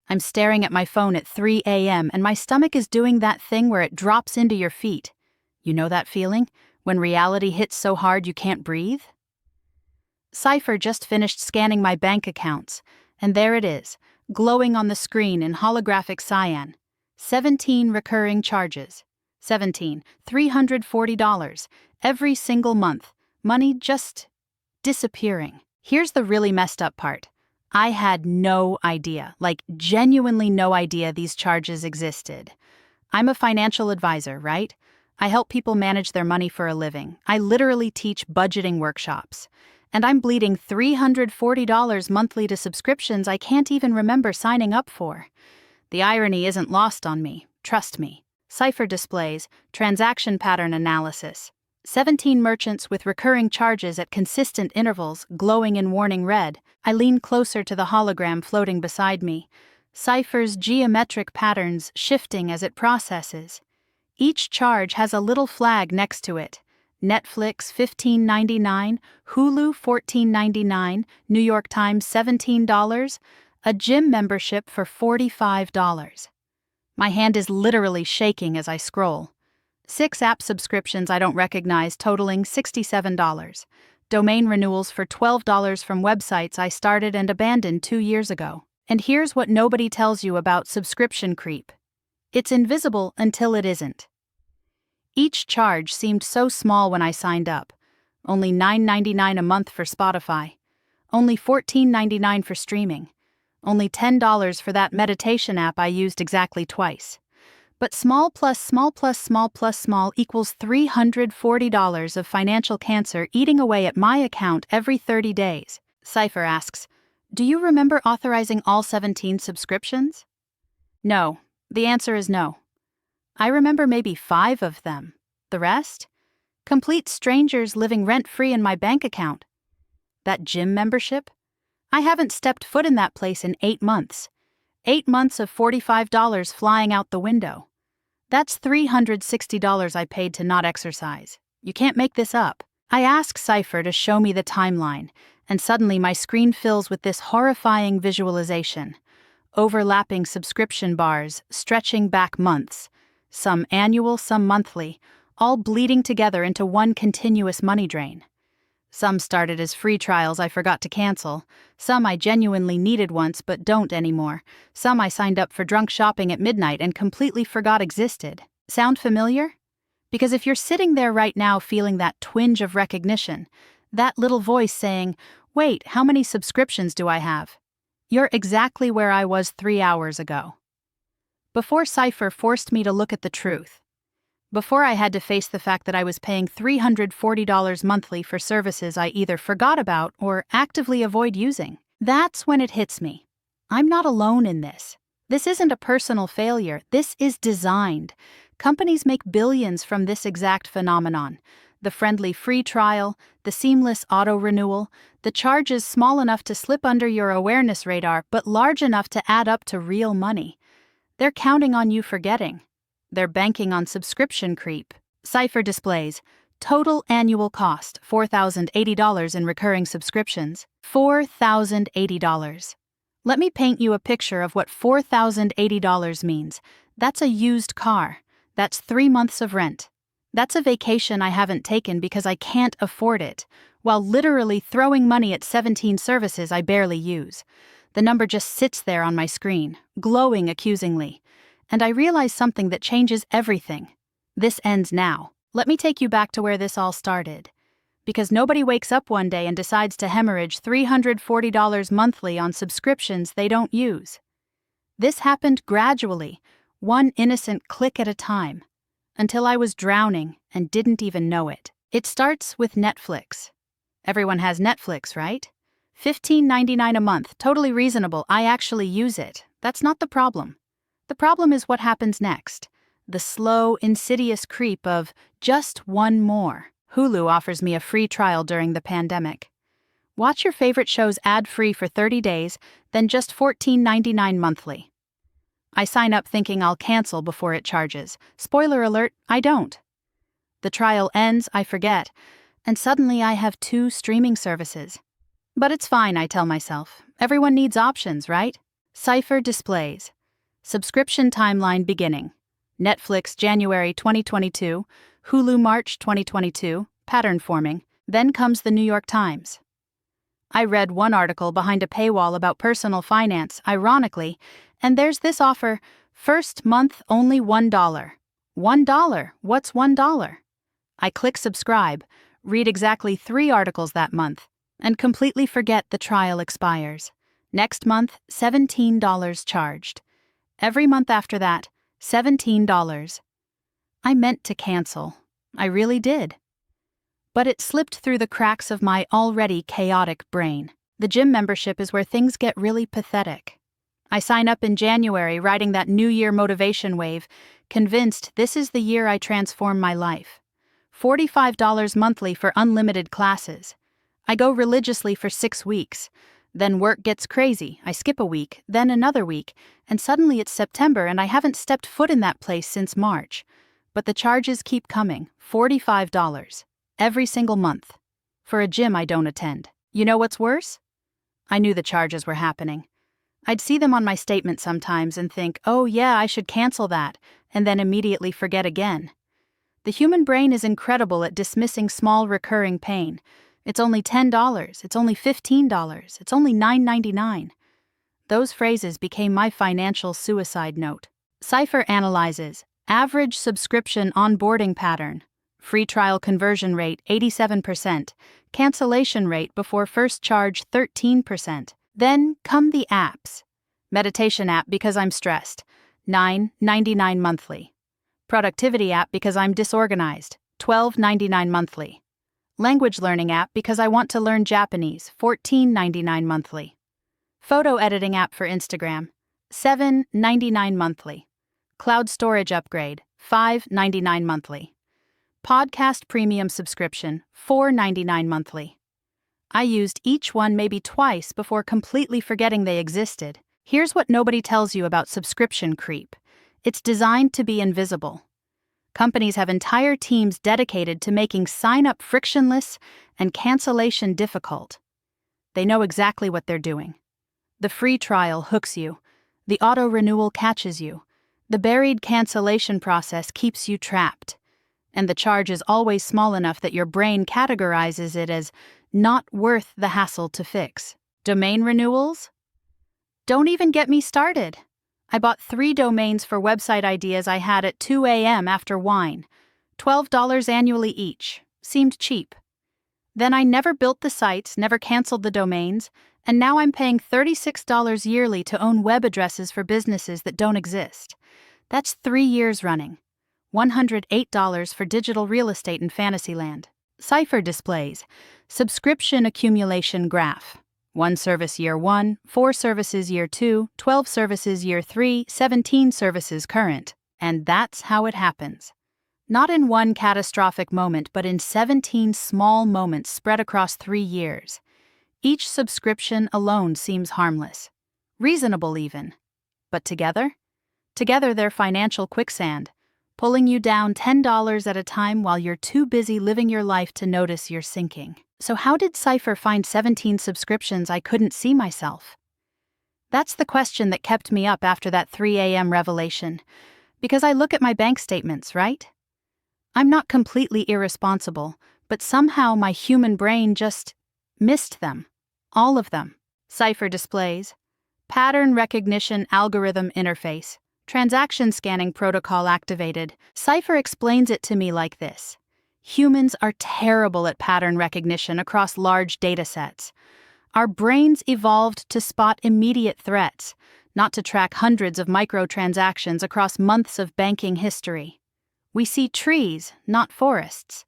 I'm staring at my phone at 3 a.m. and my stomach is doing that thing where it drops into your feet. You know that feeling? When reality hits so hard you can't breathe? Cypher just finished scanning my bank accounts, and there it is, glowing on the screen in holographic cyan. 17 recurring charges. $340, every single month. Money just disappearing. Here's the really messed up part. I had no idea, genuinely no idea these charges existed. I'm a financial advisor, right? I help people manage their money for a living. I literally teach budgeting workshops. And I'm bleeding $340 monthly to subscriptions I can't even remember signing up for. The irony isn't lost on me, trust me. Cypher displays, transaction pattern analysis. 17 merchants with recurring charges at consistent intervals, glowing in warning red. I lean closer to the hologram floating beside me. Cypher's geometric patterns shifting as it processes. Each charge has a little flag next to it. Netflix $15.99, Hulu $14.99, New York Times $17, a gym membership for $45. My hand is literally shaking as I scroll. 6 app subscriptions I don't recognize totaling $67. Domain renewals for $12 from websites I started and abandoned 2 years ago. And here's what nobody tells you about subscription creep. It's invisible until it isn't. Each charge seemed so small when I signed up. Only $9.99 a month for Spotify. Only $14.99 for streaming. Only $10 for that meditation app I used exactly twice. But small plus small plus small plus small equals $340 of financial cancer eating away at my account every 30 days. Cypher asks, do you remember authorizing all 17 subscriptions? No. The answer is no. I remember maybe 5 of them. The rest? Complete strangers living rent-free in my bank account. That gym membership? I haven't stepped foot in that place in 8 months. 8 months of $45 flying out the window. That's $360 I paid to not exercise. You can't make this up. I ask Cypher to show me the timeline, and suddenly my screen fills with this horrifying visualization. Overlapping subscription bars, stretching back months. Some annual, some monthly, all bleeding together into one continuous money drain. Some started as free trials I forgot to cancel. Some I genuinely needed once but don't anymore. Some I signed up for drunk shopping at midnight and completely forgot existed. Sound familiar? Because if you're sitting there right now feeling that twinge of recognition, that little voice saying, wait, how many subscriptions do I have? You're exactly where I was 3 hours ago. Before Cypher forced me to look at the truth. Before I had to face the fact that I was paying $340 monthly for services I either forgot about or actively avoid using. That's when it hits me. I'm not alone in this. This isn't a personal failure. This is designed. Companies make billions from this exact phenomenon. The friendly free trial, the seamless auto-renewal, the charges small enough to slip under your awareness radar but large enough to add up to real money. They're counting on you forgetting. They're banking on subscription creep. Cypher displays, total annual cost, $4,080 in recurring subscriptions. $4,080. Let me paint you a picture of what $4,080 means. That's a used car. That's 3 months of rent. That's a vacation I haven't taken because I can't afford it, while literally throwing money at 17 services I barely use. The number just sits there on my screen, glowing accusingly. And I realize something that changes everything. This ends now. Let me take you back to where this all started. Because nobody wakes up one day and decides to hemorrhage $340 monthly on subscriptions they don't use. This happened gradually, one innocent click at a time, until I was drowning and didn't even know it. It starts with Netflix. Everyone has Netflix, right? $15.99 a month, totally reasonable. I actually use it. That's not the problem. The problem is what happens next. The slow, insidious creep of just one more. Hulu offers me a free trial during the pandemic. Watch your favorite shows ad-free for 30 days, then just $14.99 monthly. I sign up thinking I'll cancel before it charges. Spoiler alert, I don't. The trial ends, I forget, and suddenly I have 2 streaming services. But it's fine, I tell myself. Everyone needs options, right? Cypher displays. Subscription timeline beginning. Netflix January 2022, Hulu March 2022, pattern forming. Then comes the New York Times. I read one article behind a paywall about personal finance, ironically, and there's this offer, first month only $1. $1? What's $1? I click subscribe, read exactly 3 articles that month, and completely forget the trial expires. Next month, $17 charged. Every month after that, $17. I meant to cancel. I really did. But it slipped through the cracks of my already chaotic brain. The gym membership is where things get really pathetic. I sign up in January, riding that New Year motivation wave, convinced this is the year I transform my life. $45 monthly for unlimited classes. I go religiously for 6 weeks. Then work gets crazy. I skip a week, then another week, and suddenly it's September and I haven't stepped foot in that place since March. But the charges keep coming, $45. Every single month. For a gym I don't attend. You know what's worse? I knew the charges were happening. I'd see them on my statement sometimes and think, oh yeah, I should cancel that, and then immediately forget again. The human brain is incredible at dismissing small recurring pain. It's only $10, it's only $15, it's only $9.99. Those phrases became my financial suicide note. Cypher analyzes average subscription onboarding pattern. Free trial conversion rate 87%, cancellation rate before first charge 13%. Then come the apps. Meditation app because I'm stressed, $9.99 monthly. Productivity app because I'm disorganized, $12.99 monthly. Language learning app because I want to learn Japanese, $14.99 monthly. Photo editing app for Instagram, $7.99 monthly. Cloud storage upgrade, $5.99 monthly. Podcast premium subscription, $4.99 monthly. I used each one maybe twice before completely forgetting they existed. Here's what nobody tells you about subscription creep. It's designed to be invisible. Companies have entire teams dedicated to making sign-up frictionless and cancellation difficult. They know exactly what they're doing. The free trial hooks you. The auto-renewal catches you. The buried cancellation process keeps you trapped. And the charge is always small enough that your brain categorizes it as not worth the hassle to fix. Domain renewals? Don't even get me started. I bought 3 domains for website ideas I had at 2 a.m. after wine. $12 annually each. Seemed cheap. Then I never built the sites, never canceled the domains, and now I'm paying $36 yearly to own web addresses for businesses that don't exist. That's 3 years running. $108 for digital real estate in Fantasyland. Cypher displays. Subscription accumulation graph. 1 service year 1, 4 services year 2, 12 services year 3, 17 services current. And that's how it happens. Not in one catastrophic moment, but in 17 small moments spread across 3 years. Each subscription alone seems harmless. Reasonable even. But together? Together they're financial quicksand, pulling you down $10 at a time while you're too busy living your life to notice you're sinking. So how did Cypher find 17 subscriptions I couldn't see myself? That's the question that kept me up after that 3 a.m. revelation. Because I look at my bank statements, right? I'm not completely irresponsible, but somehow my human brain just missed them. All of them. Cypher displays. Pattern recognition algorithm interface. Transaction scanning protocol activated. Cypher explains it to me like this. Humans are terrible at pattern recognition across large data sets. Our brains evolved to spot immediate threats, not to track hundreds of microtransactions across months of banking history. We see trees, not forests.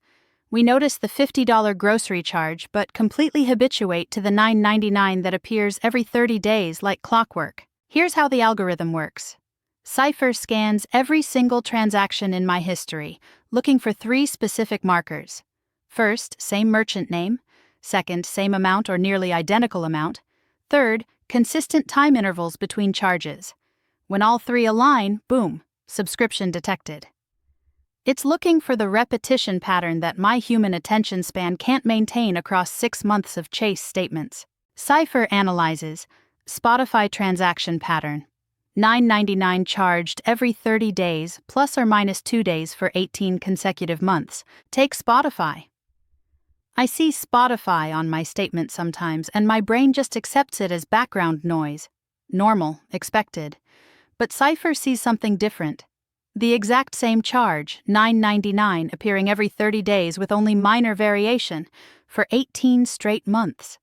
We notice the $50 grocery charge, but completely habituate to the $9.99 that appears every 30 days like clockwork. Here's how the algorithm works. Cypher scans every single transaction in my history, looking for 3 specific markers. First, same merchant name. Second, same amount or nearly identical amount. Third, consistent time intervals between charges. When all 3 align, boom, subscription detected. It's looking for the repetition pattern that my human attention span can't maintain across 6 months of chase statements. Cypher analyzes Spotify transaction pattern. $9.99 charged every 30 days, plus or minus 2 days for 18 consecutive months. Take Spotify. I see Spotify on my statement sometimes, and my brain just accepts it as background noise. Normal, expected. But Cypher sees something different. The exact same charge, $9.99, appearing every 30 days with only minor variation, for 18 straight months.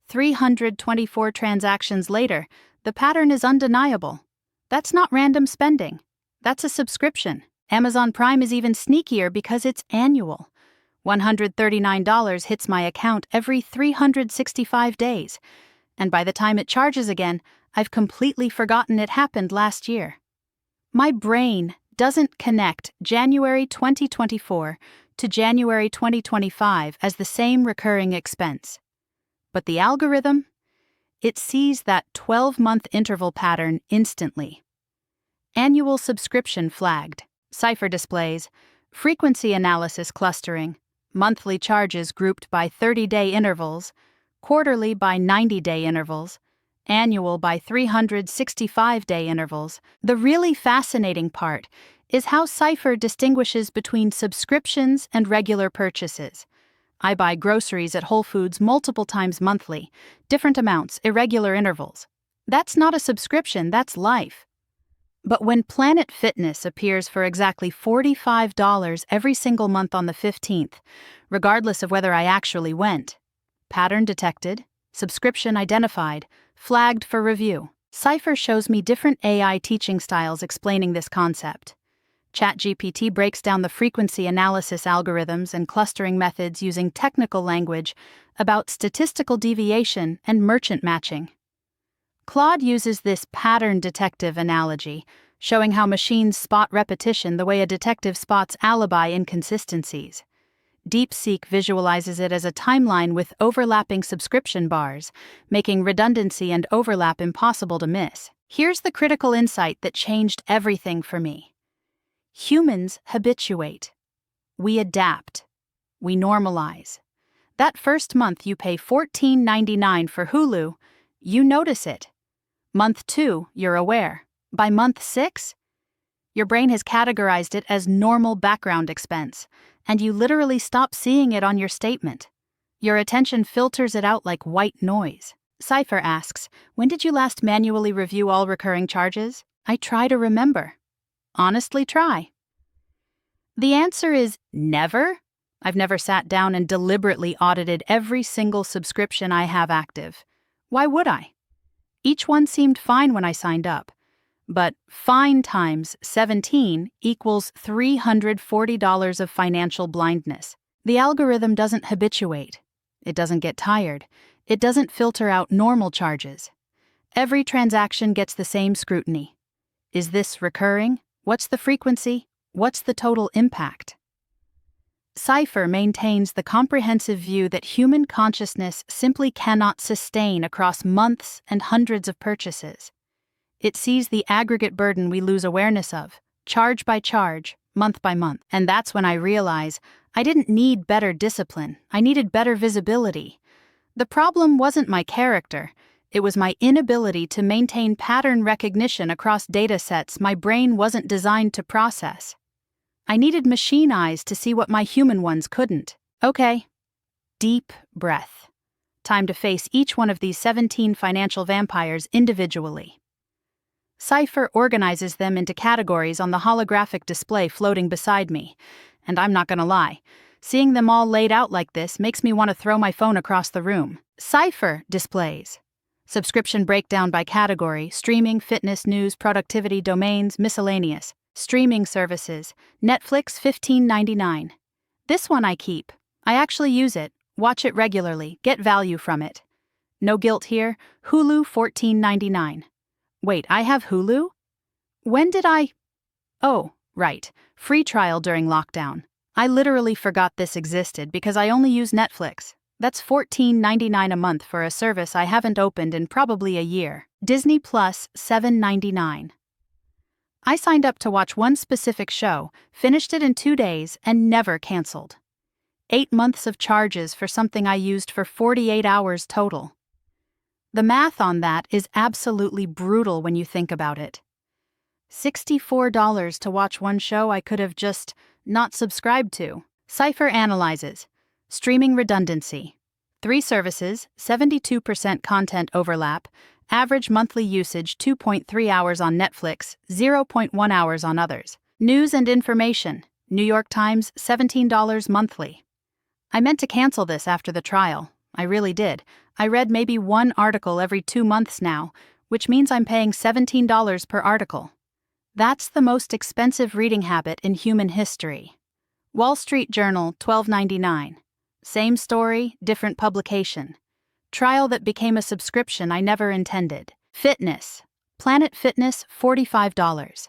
324 transactions later, the pattern is undeniable. That's not random spending. That's a subscription. Amazon Prime is even sneakier because it's annual. $139 hits my account every 365 days, and by the time it charges again, I've completely forgotten it happened last year. My brain doesn't connect January 2024 to January 2025 as the same recurring expense. But the algorithm? It sees that 12-month interval pattern instantly. Annual subscription flagged. Cypher displays. Frequency analysis clustering. Monthly charges grouped by 30-day intervals. Quarterly by 90-day intervals. Annual by 365-day intervals. The really fascinating part is how Cypher distinguishes between subscriptions and regular purchases. I buy groceries at Whole Foods multiple times monthly, different amounts, irregular intervals. That's not a subscription, that's life. But when Planet Fitness appears for exactly $45 every single month on the 15th, regardless of whether I actually went, pattern detected, subscription identified, flagged for review. Cypher shows me different AI teaching styles explaining this concept. ChatGPT breaks down the frequency analysis algorithms and clustering methods using technical language about statistical deviation and merchant matching. Claude uses this pattern detective analogy, showing how machines spot repetition the way a detective spots alibi inconsistencies. DeepSeek visualizes it as a timeline with overlapping subscription bars, making redundancy and overlap impossible to miss. Here's the critical insight that changed everything for me. Humans habituate. We adapt. We normalize. That first month you pay $14.99 for Hulu, you notice it. Month 2, you're aware. By month 6, your brain has categorized it as normal background expense, and you literally stop seeing it on your statement. Your attention filters it out like white noise. Cypher asks, when did you last manually review all recurring charges? I try to remember. Honestly try. The answer is never. I've never sat down and deliberately audited every single subscription I have active. Why would I? Each one seemed fine when I signed up. But fine times 17 equals $340 of financial blindness. The algorithm doesn't habituate. It doesn't get tired. It doesn't filter out normal charges. Every transaction gets the same scrutiny. Is this recurring? What's the frequency? What's the total impact? Cypher maintains the comprehensive view that human consciousness simply cannot sustain across months and hundreds of purchases. It sees the aggregate burden we lose awareness of, charge by charge, month by month. And that's when I realize I didn't need better discipline, I needed better visibility. The problem wasn't my character. It was my inability to maintain pattern recognition across data sets my brain wasn't designed to process. I needed machine eyes to see what my human ones couldn't. Okay. Deep breath. Time to face each one of these 17 financial vampires individually. Cypher organizes them into categories on the holographic display floating beside me. And I'm not gonna lie, seeing them all laid out like this makes me want to throw my phone across the room. Cypher displays. Subscription breakdown by category: streaming, fitness, news, productivity, domains, miscellaneous. Streaming services. Netflix $15.99. This one I keep. I actually use it, watch it regularly, get value from it. No guilt here. Hulu $14.99. Wait, I have Hulu? When did I? Oh, right. Free trial during lockdown. I literally forgot this existed because I only use Netflix. That's $14.99 a month for a service I haven't opened in probably a year. Disney Plus $7.99. I signed up to watch one specific show, finished it in 2 days, and never canceled. 8 months of charges for something I used for 48 hours total. The math on that is absolutely brutal when you think about it. $64 to watch one show I could have just not subscribed to. Cypher analyzes. Streaming redundancy. 3 services, 72% content overlap, average monthly usage 2.3 hours on Netflix, 0.1 hours on others. News and information. New York Times, $17 monthly. I meant to cancel this after the trial. I really did. I read maybe one article every 2 months now, which means I'm paying $17 per article. That's the most expensive reading habit in human history. Wall Street Journal, $12.99. Same story, different publication. Trial that became a subscription I never intended. Fitness. Planet Fitness, $45.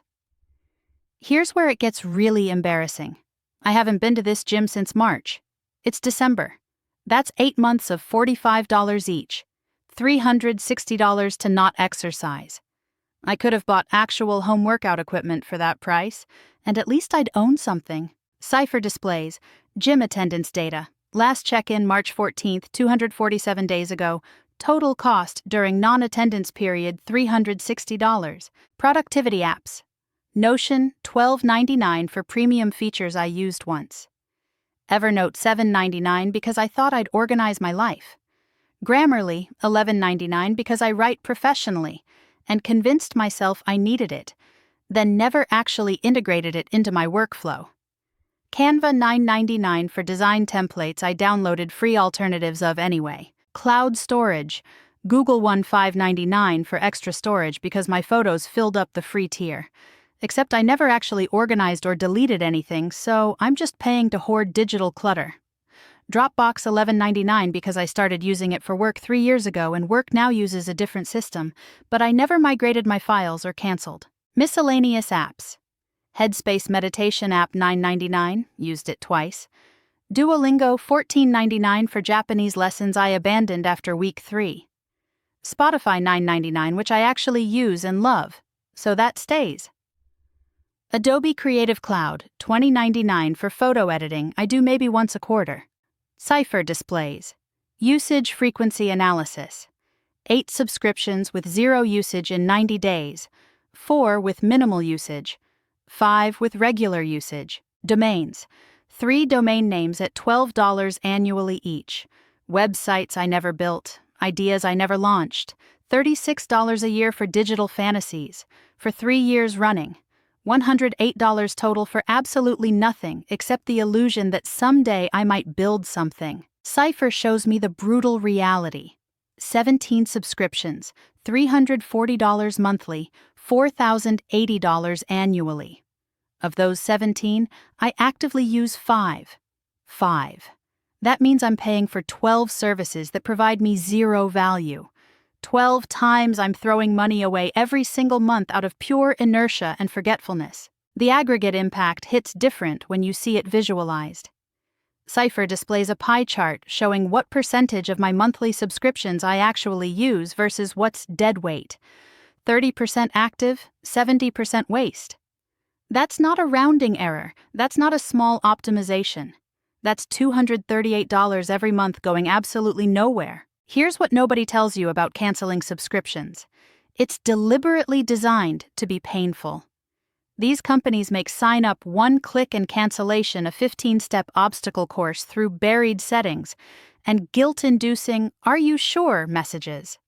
Here's where it gets really embarrassing. I haven't been to this gym since March. It's December. That's 8 months of $45 each. $360 to not exercise. I could have bought actual home workout equipment for that price, and at least I'd own something. Cypher displays, gym attendance data. Last check-in March 14th, 247 days ago. Total cost during non-attendance period $360. Productivity apps. Notion, $12.99 for premium features I used once. Evernote, $7.99 because I thought I'd organize my life. Grammarly, $11.99 because I write professionally and convinced myself I needed it, then never actually integrated it into my workflow. Canva, $9.99 for design templates I downloaded free alternatives of anyway. Cloud storage. Google One, $5.99 for extra storage because my photos filled up the free tier. Except I never actually organized or deleted anything, so I'm just paying to hoard digital clutter. Dropbox, $11.99 because I started using it for work 3 years ago and work now uses a different system, but I never migrated my files or canceled. Miscellaneous apps. Headspace meditation app, $9.99, used it twice. Duolingo, $14.99 for Japanese lessons I abandoned after week 3. Spotify, $9.99, which I actually use and love, so that stays. Adobe Creative Cloud, $20.99 for photo editing I do maybe once a quarter. Cypher displays. Usage frequency analysis. 8 subscriptions with 0 usage in 90 days, 4 with minimal usage, 5 with regular usage. Domains. 3 domain names at $12 annually each. Websites I never built, ideas I never launched. $36 a year for digital fantasies, for 3 years running. $108 total for absolutely nothing except the illusion that someday I might build something. Cypher shows me the brutal reality. 17 subscriptions, $340 monthly, $4,080 annually. Of those 17, I actively use 5. That means I'm paying for 12 services that provide me 0 value. 12 times I'm throwing money away every single month out of pure inertia and forgetfulness. The aggregate impact hits different when you see it visualized. Cypher displays a pie chart showing what percentage of my monthly subscriptions I actually use versus what's dead weight. 30% active, 70% waste. That's not a rounding error. That's not a small optimization. That's $238 every month going absolutely nowhere. Here's what nobody tells you about canceling subscriptions. It's deliberately designed to be painful. These companies make sign-up, one-click and cancellation a 15-step obstacle course through buried settings and guilt-inducing, "Are you sure?" messages.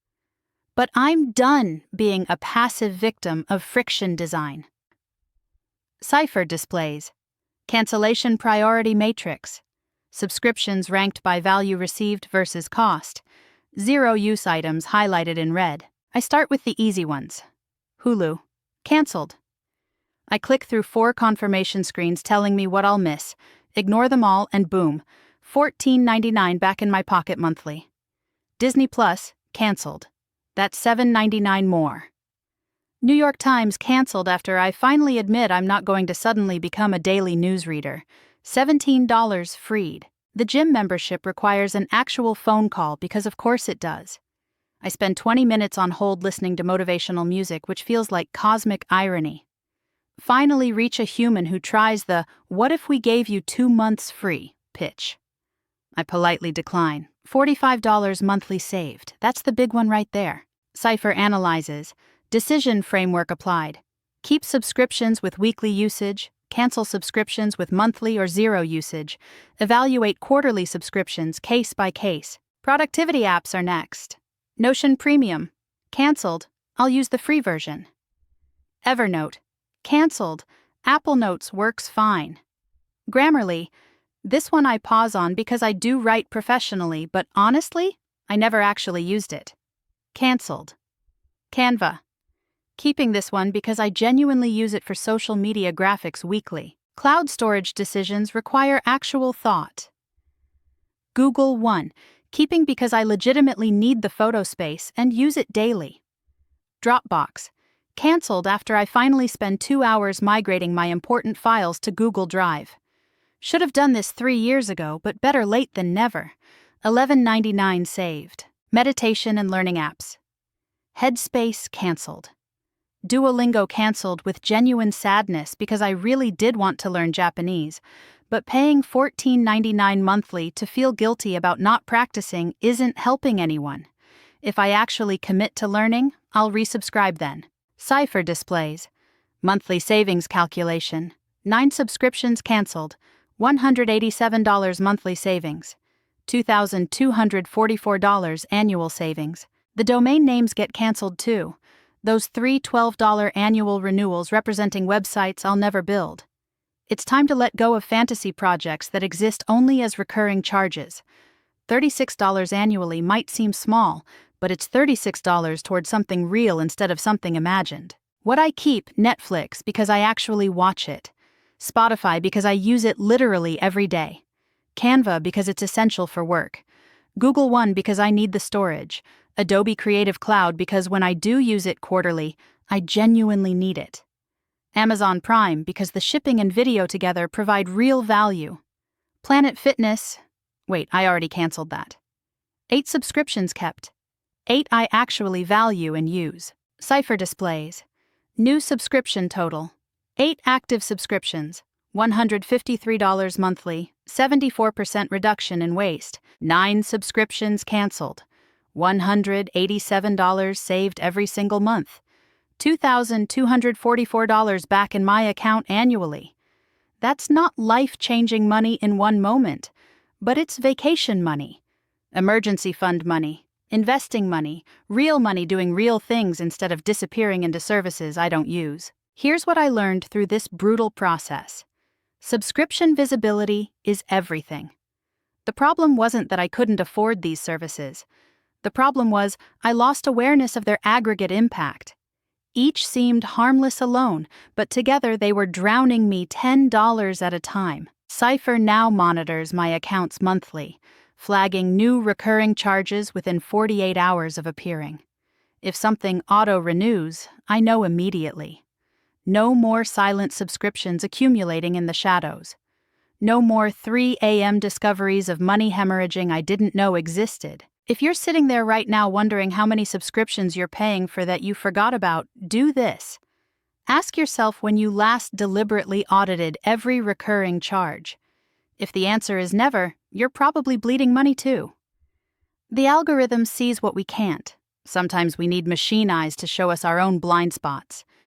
But I'm done being a passive victim of friction design. Cypher displays. Cancellation priority matrix. Subscriptions ranked by value received versus cost. 0 use items highlighted in red. I start with the easy ones. Hulu. Cancelled. I click through 4 confirmation screens telling me what I'll miss, ignore them all, and boom, $14.99 back in my pocket monthly. Disney Plus. Cancelled. That's $7.99 more. New York Times canceled after I finally admit I'm not going to suddenly become a daily newsreader. $17 freed. The gym membership requires an actual phone call because of course it does. I spend 20 minutes on hold listening to motivational music, which feels like cosmic irony. Finally reach a human who tries the "what if we gave you 2 months free" pitch. I politely decline. $45 monthly saved. That's the big one right there. Cypher analyzes. Decision framework applied. Keep subscriptions with weekly usage. Cancel subscriptions with monthly or zero usage. Evaluate quarterly subscriptions case by case. Productivity apps are next. Notion Premium. Cancelled. I'll use the free version. Evernote. Cancelled. Apple Notes works fine. Grammarly. This one I pause on because I do write professionally, but honestly, I never actually used it. Cancelled. Canva. Keeping this one because I genuinely use it for social media graphics weekly. Cloud storage decisions require actual thought. Google One. Keeping because I legitimately need the photo space and use it daily. Dropbox. Cancelled after I finally spend 2 hours migrating my important files to Google Drive. Should have done this 3 years ago, but better late than never. $11.99 saved. Meditation and learning apps. Headspace cancelled. Duolingo cancelled with genuine sadness because I really did want to learn Japanese, but paying $14.99 monthly to feel guilty about not practicing isn't helping anyone. If I actually commit to learning, I'll resubscribe then. Cypher displays. Monthly savings calculation. 9 subscriptions cancelled. $187 monthly savings. $2,244 annual savings. The domain names get cancelled too. Those 3 $12 annual renewals representing websites I'll never build. It's time to let go of fantasy projects that exist only as recurring charges. $36 annually might seem small, but it's $36 towards something real instead of something imagined. What I keep: Netflix because I actually watch it. Spotify because I use it literally every day. Canva because it's essential for work. Google One because I need the storage. Adobe Creative Cloud because when I do use it quarterly, I genuinely need it. Amazon Prime because the shipping and video together provide real value. Planet Fitness. Wait, I already canceled that. 8 subscriptions kept. 8 I actually value and use. Cypher displays. New subscription total. 8 active subscriptions. $153 monthly. 74% reduction in waste. 9 subscriptions canceled. $187 saved every single month. $2,244 back in my account annually. That's not life-changing money in one moment, but it's vacation money, emergency fund money, investing money, real money doing real things instead of disappearing into services I don't use. Here's what I learned through this brutal process. Subscription visibility is everything. The problem wasn't that I couldn't afford these services. The problem was I lost awareness of their aggregate impact. Each seemed harmless alone, but together they were drowning me $10 at a time. Cypher now monitors my accounts monthly, flagging new recurring charges within 48 hours of appearing. If something auto-renews, I know immediately. No more silent subscriptions accumulating in the shadows. No more 3 a.m. discoveries of money hemorrhaging I didn't know existed. If you're sitting there right now wondering how many subscriptions you're paying for that you forgot about, do this. Ask yourself when you last deliberately audited every recurring charge. If the answer is never, you're probably bleeding money too. The algorithm sees what we can't. Sometimes we need machine eyes to show us our own blind spots.